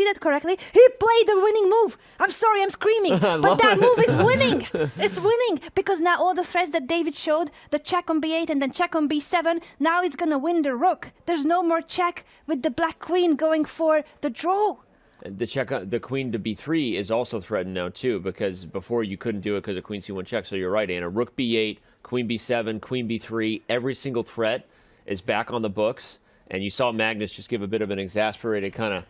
see that correctly? He played the winning move. I'm sorry, I'm screaming, but that move is winning. It's winning because now all the threats that David showed, the check on b8 and then check on b7, now it's going to win the rook. There's no more check with the black queen going for the draw. The check, the queen to b3 is also threatened now too, because before you couldn't do it because of queen c1 check. So you're right, Anna. Rook b8, queen b7, queen b3. Every single threat is back on the books, and you saw Magnus just give a bit of an exasperated kind of.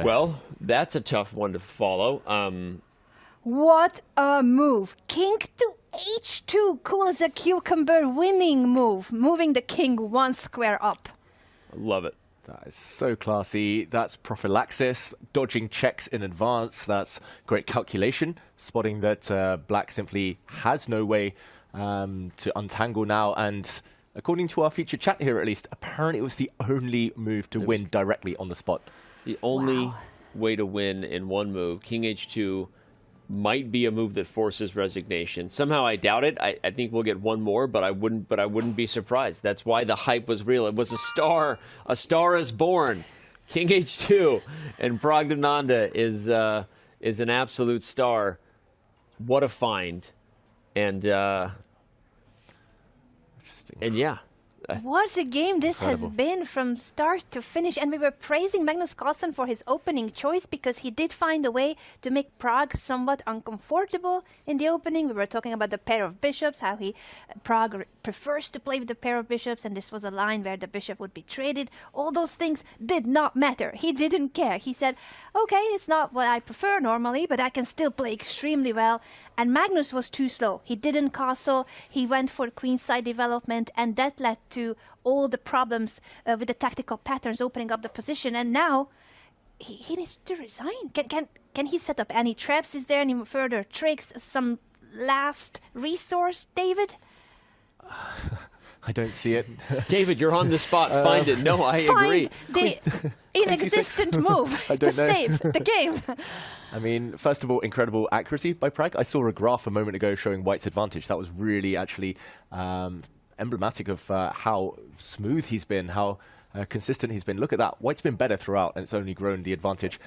Well, that's a tough one to follow. What a move! King to h2, cool as a cucumber, winning move, moving the king one square up. I love it. That is so classy. That's prophylaxis, dodging checks in advance. That's great calculation, spotting that black simply has no way to untangle now. And according to our featured chat here, at least, apparently it was the only move to win directly on the spot. The only way to win in one move. King h2 might be a move that forces resignation. Somehow I doubt it. I think we'll get one more, but I wouldn't be surprised. That's why the hype was real. It was a star. A star is born. King h2, and Pragnananda is an absolute star. What a find, and yeah. What a game this has been from start to finish. And we were praising Magnus Carlsen for his opening choice because he did find a way to make Parag somewhat uncomfortable in the opening. We were talking about the pair of bishops, how Parag prefers to play with the pair of bishops, and this was a line where the bishop would be traded. All those things did not matter. He didn't care. He said, okay, it's not what I prefer normally, but I can still play extremely well. And Magnus was too slow. He didn't castle. He went for queenside development, and that led to all the problems with the tactical patterns opening up the position. And now he needs to resign. Can he set up any traps? Is there any further tricks? Some last resource, David? I don't see it. David, you're on the spot. Find it. No, I agree. Find the inexistent move to save the game. I mean, first of all, incredible accuracy by Parag. I saw a graph a moment ago showing White's advantage. That was really actually emblematic of how smooth he's been, how consistent he's been. Look at that. White's been better throughout, and it's only grown the advantage.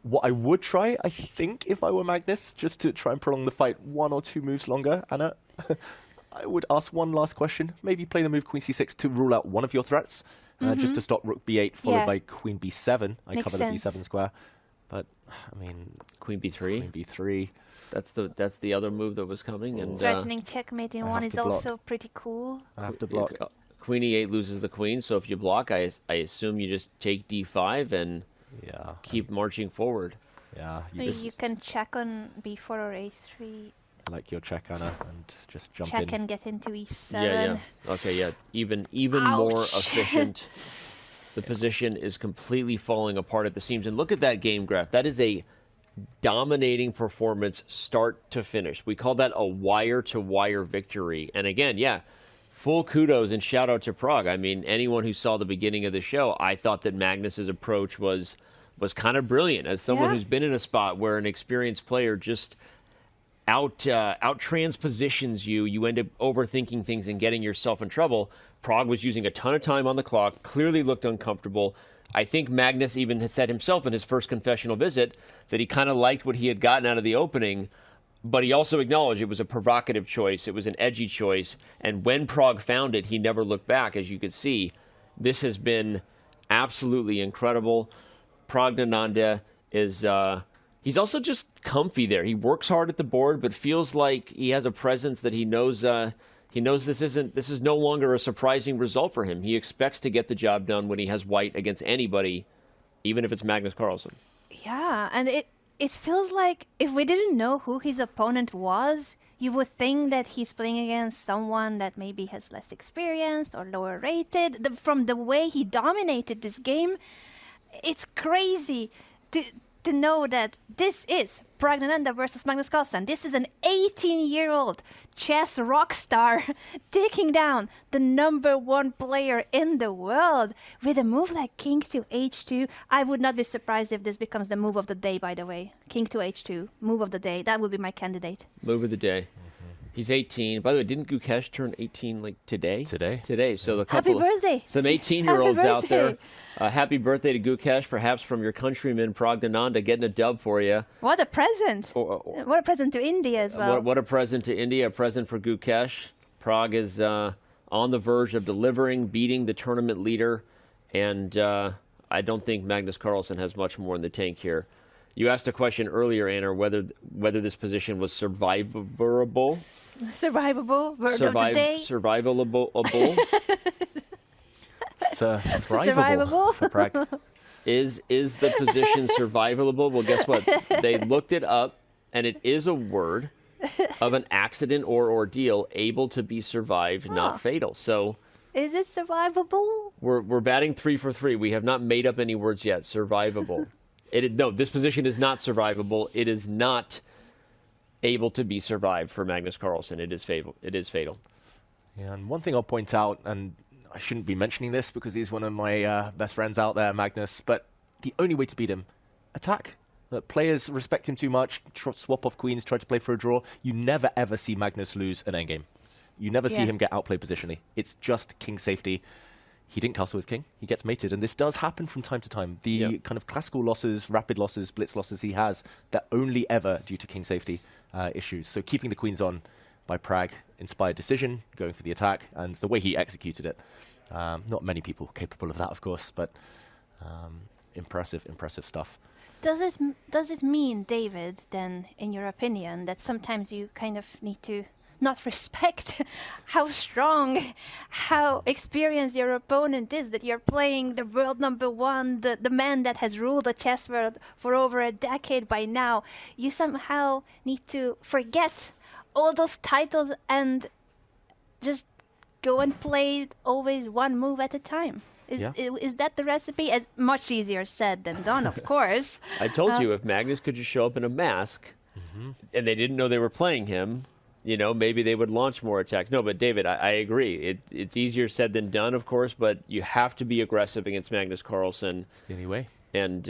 What I would try, I think, if I were Magnus, just to try and prolong the fight one or two moves longer, Anna, I would ask one last question. Maybe play the move queen c6 to rule out one of your threats, just to stop rook b8, followed by queen b7. I cover the b7 square. But, I mean... Queen b3. Queen b3. That's the other move that was coming. And threatening checkmate in one is also pretty cool. I have to block. Queen e8 loses the queen, so if you block, I assume you just take d5 and keep marching forward. Yeah. You can check on b4 or a3. Like your check, Anna, and just jump check in. And get into e7. Yeah. Okay, yeah. Even more efficient. The position is completely falling apart at the seams. And look at that game graph. That is a dominating performance start to finish. We call that a wire-to-wire victory. And again, full kudos and shout-out to Parag. I mean, anyone who saw the beginning of the show, I thought that Magnus's approach was kind of brilliant. As someone who's been in a spot where an experienced player just out-transpositions you end up overthinking things and getting yourself in trouble. Parag was using a ton of time on the clock, clearly looked uncomfortable. I think Magnus even had said himself in his first confessional visit that he kind of liked what he had gotten out of the opening, but he also acknowledged it was a provocative choice, it was an edgy choice, and when Parag found it, he never looked back, as you could see. This has been absolutely incredible. Pragnananda is... he's also just comfy there. He works hard at the board, but feels like he has a presence that he knows this is no longer a surprising result for him. He expects to get the job done when he has white against anybody, even if it's Magnus Carlsen. Yeah, and it feels like if we didn't know who his opponent was, you would think that he's playing against someone that maybe has less experience or lower rated. From the way he dominated this game, it's crazy to know that this is Pragnananda versus Magnus Carlsen. This is an 18-year-old chess rock star taking down the #1 player in the world with a move like king to h2. I would not be surprised if this becomes the move of the day, by the way. King to h2, move of the day. That would be my candidate. Move of the day. He's 18. By the way, didn't Gukesh turn 18 like today? Today. So the Happy birthday. Some 18-year-olds out there. Happy birthday to Gukesh, perhaps from your countryman Pragnananda, getting a dub for you. What a present. What a present to India as well. What a present to India, a present for Gukesh. Parag is on the verge of delivering, beating the tournament leader, and I don't think Magnus Carlsen has much more in the tank here. You asked a question earlier, Anna, whether this position was survivable. Survivable. Word of the day. Survivable. Thrivable for Parag. Is the position survivable? Well, guess what? They looked it up, and it is a word of an accident or ordeal able to be survived, not fatal. So, is it survivable? We're batting 3 for 3. We have not made up any words yet. Survivable. No, this position is not survivable. It is not able to be survived for Magnus Carlsen. It is fatal. Yeah, and one thing I'll point out, and I shouldn't be mentioning this because he's one of my best friends out there, Magnus, but the only way to beat him, attack. Players respect him too much, swap off queens, try to play for a draw. You never, ever see Magnus lose an endgame. You never see him get outplayed positionally. It's just king safety. He didn't castle his king. He gets mated. And this does happen from time to time. The kind of classical losses, rapid losses, blitz losses he has, they're only ever due to king safety issues. So keeping the queens on by Parag, inspired decision, going for the attack, and the way he executed it. Not many people capable of that, of course, but impressive stuff. Does it mean, David, then, in your opinion, that sometimes you kind of need to not respect how strong, how experienced your opponent is, that you're playing the world #1, the man that has ruled the chess world for over a decade by now? You somehow need to forget all those titles and just go and play always one move at a time. Is that the recipe? As much easier said than done, of course. I told you, if Magnus could just show up in a mask and they didn't know they were playing him, maybe they would launch more attacks. No, but David, I agree. It's easier said than done, of course, but you have to be aggressive against Magnus Carlsen. Anyway. And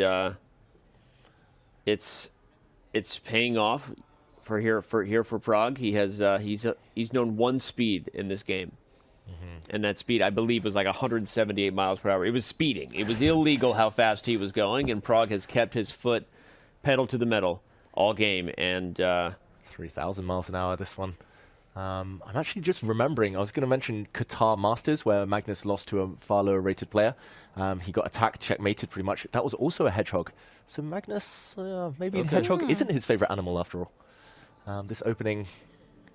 it's paying off for Parag. He has he's known one speed in this game. And that speed, I believe, was like 178 miles per hour. It was speeding. It was illegal how fast he was going, and Parag has kept his foot pedal to the metal all game. And 3,000 miles an hour, this one. I'm actually just remembering, I was going to mention Qatar Masters, where Magnus lost to a far lower rated player. He got attacked, checkmated pretty much. That was also a hedgehog. So Magnus, maybe the hedgehog isn't his favorite animal after all. This opening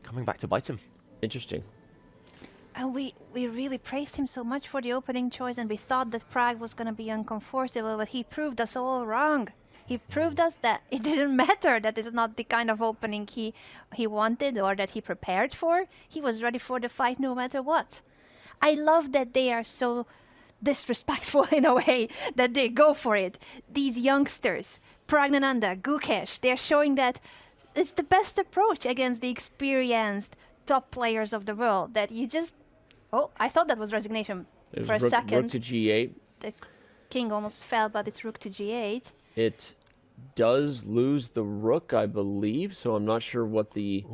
coming back to bite him. Interesting. And we really praised him so much for the opening choice, and we thought that Parag was going to be uncomfortable, but he proved us all wrong. He proved us that it didn't matter, that it's not the kind of opening he wanted or that he prepared for. He was ready for the fight no matter what. I love that they are so disrespectful in a way, that they go for it. These youngsters, Pragnananda, Gukesh, they're showing that it's the best approach against the experienced top players of the world, that you just... Oh, I thought that was resignation for a second. Rook to g8. The king almost fell, but it's rook to g8. It does lose the rook, I believe, so I'm not sure what the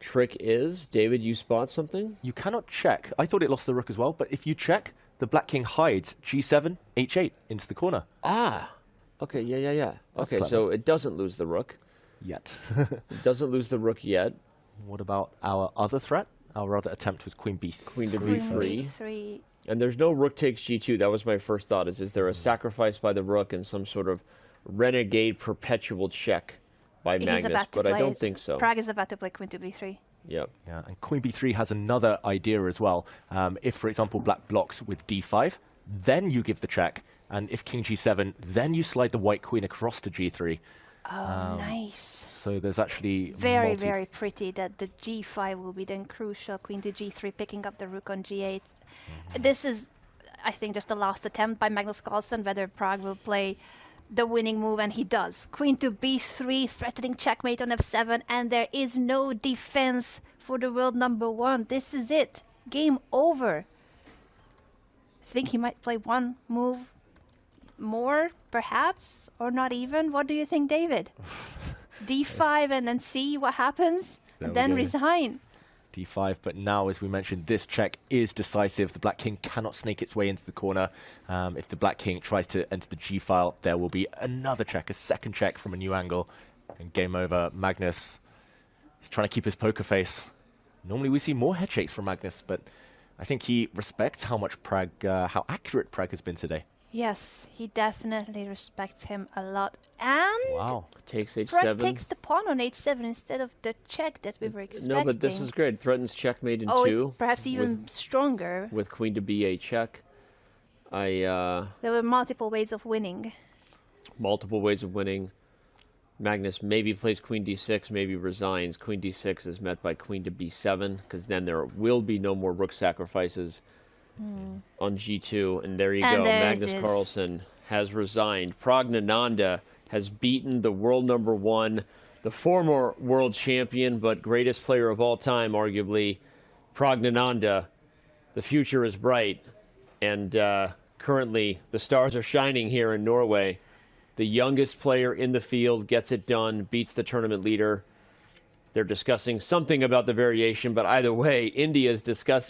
trick is. David, you spot something? You cannot check. I thought it lost the rook as well, but if you check, the black king hides g7, h8 into the corner. Ah, okay, yeah. That's okay, clever. so it doesn't lose the rook. Yet. It doesn't lose the rook yet. What about our other threat? Our other attempt was queen b3. Queen to Queen b3. b3. And there's no rook takes g2. That was my first thought. Is there a sacrifice by the rook and some sort of renegade perpetual check by Magnus? But I don't think so. Parag is about to play queen to b3. Yep. Yeah, and queen b3 has another idea as well. If, for example, black blocks with d5, then you give the check. And if king g7, then you slide the white queen across to g3. Oh, nice. So there's actually very, very pretty that the g5 will be then crucial. Queen to g3, picking up the rook on g8. This is, I think, just the last attempt by Magnus Carlsen, whether Parag will play the winning move, and he does. Queen to b3, threatening checkmate on f7, and there is no defense for the world #1. This is it. Game over. I think he might play one move more, perhaps, or not even. What do you think, David? d5 and then see what happens? and then resign. D5, but now, as we mentioned, this check is decisive. The black king cannot snake its way into the corner. If the black king tries to enter the G file, there will be another check, a second check from a new angle, and game over. Magnus, he's trying to keep his poker face. Normally we see more head shakes from Magnus, but I think he respects how much Parag, how accurate Parag has been today. Yes, he definitely respects him a lot. And wow, takes h7. Parag takes the pawn on h7 instead of the check that we were expecting. No, but this is great. Threatens checkmate in 2. Oh, it's perhaps even stronger. With queen to b8 check. There were multiple ways of winning. Multiple ways of winning. Magnus maybe plays queen d6, maybe resigns. Queen d6 is met by queen to b7, because then there will be no more rook sacrifices on g2. And there you go. Magnus Carlsen has resigned. Pragnananda has beaten the world #1, the former world champion, but greatest player of all time, arguably, Pragnananda. The future is bright. And currently, the stars are shining here in Norway. The youngest player in the field gets it done, beats the tournament leader. They're discussing something about the variation, but either way, India is discussing